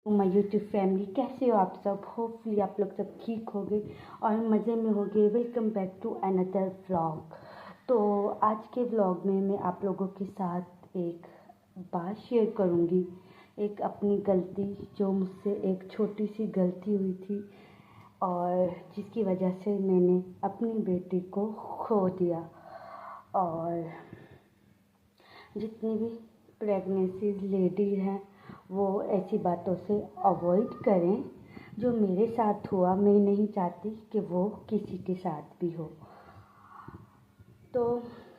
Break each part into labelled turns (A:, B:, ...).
A: My YouTube family, कैसे हो आप सब। होपफुली आप लोग सब ठीक होगे और मज़े में होगे। Welcome back to another vlog. तो आज के व्लॉग में मैं आप लोगों के साथ एक बात शेयर करूँगी, एक अपनी गलती, जो मुझसे एक छोटी सी गलती हुई थी और जिसकी वजह से मैंने अपनी बेटी को खो दिया। और जितनी भी प्रेगनेंसी लेडी हैं वो ऐसी बातों से अवॉइड करें। जो मेरे साथ हुआ, मैं नहीं चाहती कि वो किसी के साथ भी हो। तो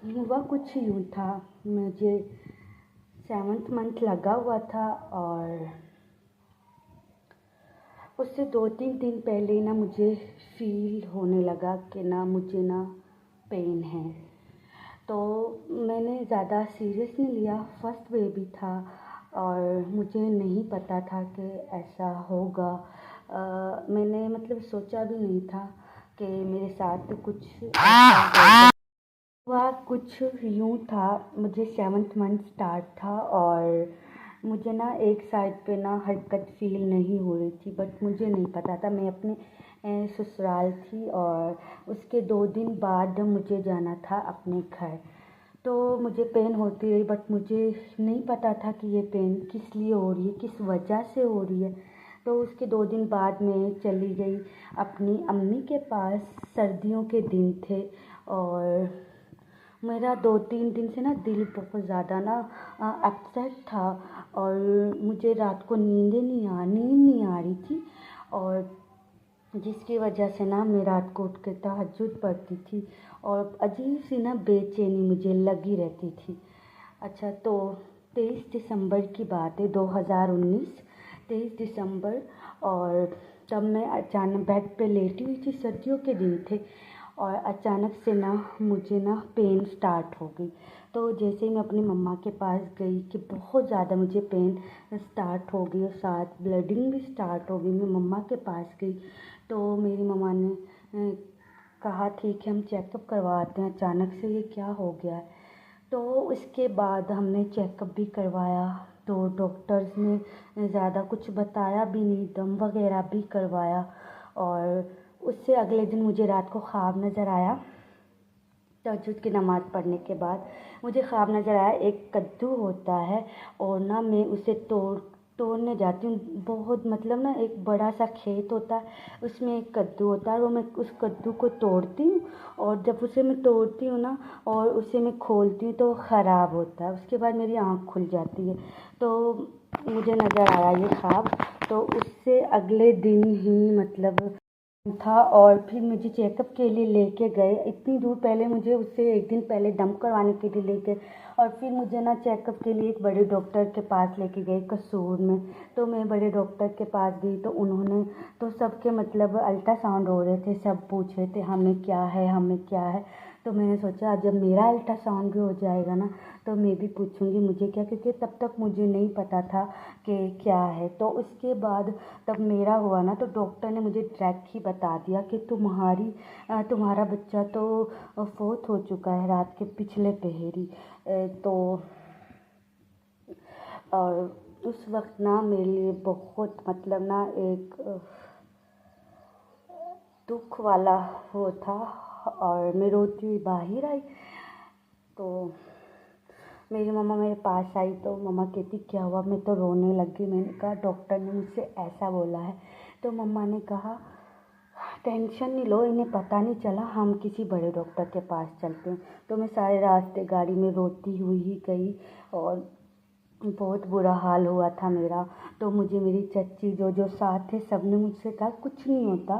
A: हुआ कुछ यूँ था, मुझे 7th मंथ लगा हुआ था और उससे 2-3 दिन पहले ना मुझे फील होने लगा कि ना मुझे ना पेन है। तो मैंने ज़्यादा सीरियस नहीं लिया, फर्स्ट बेबी था और मुझे नहीं पता था कि ऐसा होगा। मैंने मतलब सोचा भी नहीं था कि मेरे साथ कुछ ऐसा होगा। हुआ कुछ यूँ था, मुझे 7th मंथ स्टार्ट था और मुझे ना एक साइड पे ना हरकत फील नहीं हो रही थी, बट मुझे नहीं पता था। मैं अपने ससुराल थी और उसके 2 दिन बाद मुझे जाना था अपने घर। तो मुझे पेन होती रही, बट मुझे नहीं पता था कि ये पेन किस लिए हो रही है, किस वजह से हो रही है। तो उसके 2 दिन बाद मैं चली गई अपनी अम्मी के पास। सर्दियों के दिन थे और मेरा 2-3 दिन से ना दिल बहुत ज़्यादा ना अपसेट था और मुझे रात को नींद नहीं आ रही थी। और जिसकी वजह से ना मैं रात को उठ के तहज्जुद पढ़ती थी और अजीब सी ना बेचैनी मुझे लगी रहती थी। अच्छा, तो 23 दिसंबर की बात है, 2019, 23 दिसंबर। और तब मैं अचानक बेड पे लेटी हुई थी, सर्दियों के दिन थे और अचानक से ना मुझे ना पेन स्टार्ट हो गई। तो जैसे ही मैं अपनी मम्मा के पास गई कि बहुत ज़्यादा मुझे पेन स्टार्ट हो गई और साथ ब्लडिंग भी स्टार्ट हो गई, मैं मम्मा के पास गई तो मेरी मम्मा ने कहा ठीक है हम चेकअप करवाते हैं, अचानक से ये क्या हो गया है। तो उसके बाद हमने चेकअप भी करवाया तो डॉक्टर्स ने ज़्यादा कुछ बताया भी नहीं, दम वगैरह भी करवाया। और उससे अगले दिन मुझे रात को ख्वाब नज़र आया। तहज्जुद की नमाज़ पढ़ने के बाद मुझे ख्वाब नज़र आया, एक कद्दू होता है और ना मैं उसे तोड़ने जाती हूँ। बहुत मतलब ना एक बड़ा सा खेत होता है, उसमें एक कद्दू होता है और मैं उस कद्दू को तोड़ती हूँ और जब उसे मैं तोड़ती हूँ ना और उसे मैं खोलती हूँ तो ख़राब होता है। उसके बाद मेरी आँख खुल जाती है। तो मुझे नज़र आया ये ख्वाब। तो उससे अगले दिन ही मतलब था और फिर मुझे चेकअप के लिए लेके गए। इतनी दूर, पहले मुझे उससे एक दिन पहले दम करवाने के लिए ले गए और फिर मुझे ना चेकअप के लिए एक बड़े डॉक्टर के पास लेके गए कसूर में। तो मैं बड़े डॉक्टर के पास गई तो उन्होंने तो सबके मतलब अल्ट्रासाउंड हो रहे थे, सब पूछ रहे थे हमें क्या है, हमें क्या है। तो मैंने सोचा जब मेरा अल्ट्रासाउंड भी हो जाएगा ना तो मैं भी पूछूंगी मुझे क्या, क्योंकि तब तक मुझे नहीं पता था कि क्या है। तो उसके बाद तब मेरा हुआ ना तो डॉक्टर ने मुझे डायरेक्ट ही बता दिया कि तुम्हारा बच्चा तो फोत हो चुका है रात के पिछले पहरी। तो और उस वक्त ना मेरे लिए बहुत मतलब ना एक दुख वाला वो था और मैं रोती हुई बाहर आई। तो मेरी मम्मा मेरे पास आई तो मम्मा कहती क्या हुआ, मैं तो रोने लगी। मैंने कहा डॉक्टर ने मुझसे ऐसा बोला है। तो मम्मा ने कहा टेंशन नहीं लो, इन्हें पता नहीं चला, हम किसी बड़े डॉक्टर के पास चलते हैं। तो मैं सारे रास्ते गाड़ी में रोती हुई ही गई और बहुत बुरा हाल हुआ था मेरा। तो मुझे मेरी चच्ची जो जो साथ थे सब ने मुझसे कहा कुछ नहीं होता,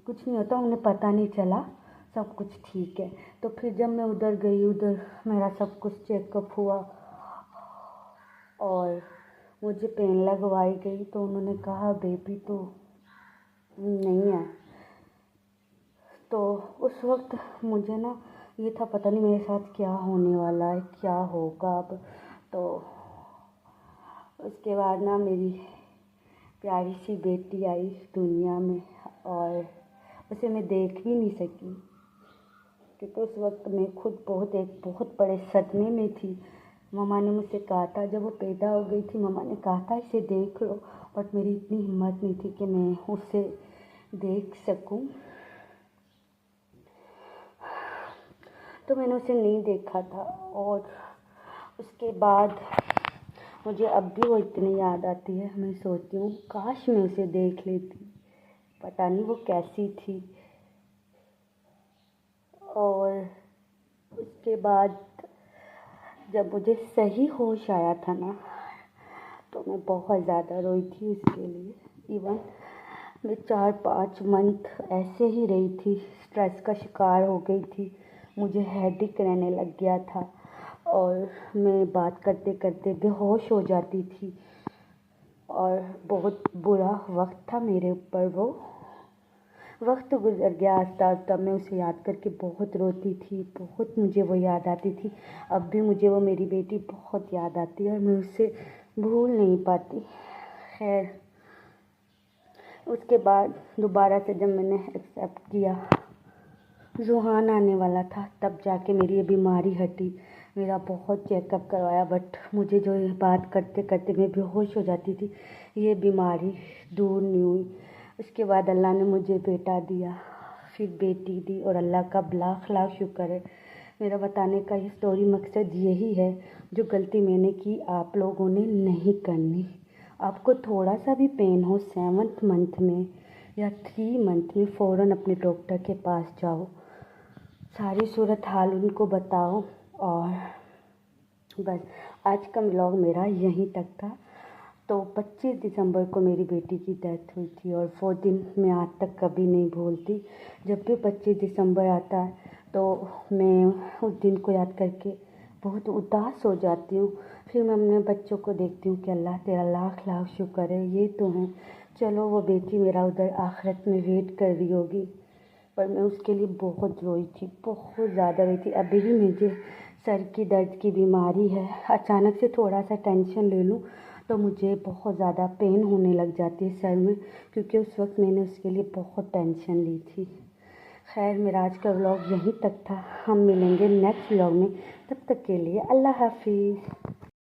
A: कुछ नहीं होता, उन्हें पता नहीं चला, सब कुछ ठीक है। तो फिर जब मैं उधर गई, उधर मेरा सब कुछ चेकअप हुआ और मुझे पेन लगवाई गई तो उन्होंने कहा बेबी तो नहीं है। तो उस वक्त मुझे ना ये था पता नहीं मेरे साथ क्या होने वाला है, क्या होगा अब। तो उसके बाद ना मेरी प्यारी सी बेटी आई दुनिया में और उसे मैं देख भी नहीं सकी क्योंकि उस वक्त मैं खुद एक बहुत बड़े सदमे में थी। मम्मा ने मुझसे कहा था, जब वो पैदा हो गई थी मम्मा ने कहा था इसे देख लो, बट मेरी इतनी हिम्मत नहीं थी कि मैं उसे देख सकूं। तो मैंने उसे नहीं देखा था। और उसके बाद मुझे अब भी वो इतनी याद आती है। मैं सोचती हूँ काश मैं उसे देख लेती, पता नहीं वो कैसी थी। और उसके बाद जब मुझे सही होश आया था ना, तो मैं बहुत ज़्यादा रोई थी उसके लिए। इवन मैं 4-5 मंथ ऐसे ही रही थी, स्ट्रेस का शिकार हो गई थी, मुझे हेडेक रहने लग गया था और मैं बात करते करते बेहोश हो जाती थी। और बहुत बुरा वक्त था मेरे ऊपर। वो वक्त गुजर गया आस्ता आस्ता। मैं उसे याद करके बहुत रोती थी, बहुत मुझे वो याद आती थी। अब भी मुझे वो मेरी बेटी बहुत याद आती है और मैं उसे भूल नहीं पाती। खैर, उसके बाद दोबारा से जब मैंने एक्सेप्ट किया, ज़ुहान आने वाला था, तब जाके मेरी ये बीमारी हटी। मेरा बहुत चेकअप करवाया, बट मुझे जो ये बात करते करते मैं बेहोश हो जाती थी, ये बीमारी दूर नहीं हुई। उसके बाद अल्लाह ने मुझे बेटा दिया, फिर बेटी दी, और अल्लाह का लाख लाख शुक्र है। मेरा बताने का ये स्टोरी मकसद यही है, जो गलती मैंने की आप लोगों ने नहीं करनी। आपको थोड़ा सा भी पेन हो 7th मंथ में या 3 मंथ में, फ़ौरन अपने डॉक्टर के पास जाओ, सारी सूरत हाल उनको बताओ। और बस आज का व्लॉग मेरा यहीं तक था। तो 25 दिसंबर को मेरी बेटी की डेथ हुई थी और वो दिन मैं आज तक कभी नहीं भूलती। जब भी 25 दिसंबर आता है तो मैं उस दिन को याद करके बहुत उदास हो जाती हूँ। फिर मैं अपने बच्चों को देखती हूँ कि अल्लाह तेरा लाख लाख शुक्र है, ये तो हैं। चलो, वो बेटी मेरा उधर आखिरत में वेट कर रही होगी। पर मैं उसके लिए बहुत रोई थी, बहुत ज़्यादा रोई थी। अभी भी मुझे सर की दर्द की बीमारी है। अचानक से थोड़ा सा टेंशन ले लूँ तो मुझे बहुत ज़्यादा पेन होने लग जाती है सर में, क्योंकि उस वक्त मैंने उसके लिए बहुत टेंशन ली थी। खैर, मेरा आज का व्लॉग यहीं तक था। हम मिलेंगे नेक्स्ट व्लॉग में, तब तक के लिए अल्लाह हाफिज़।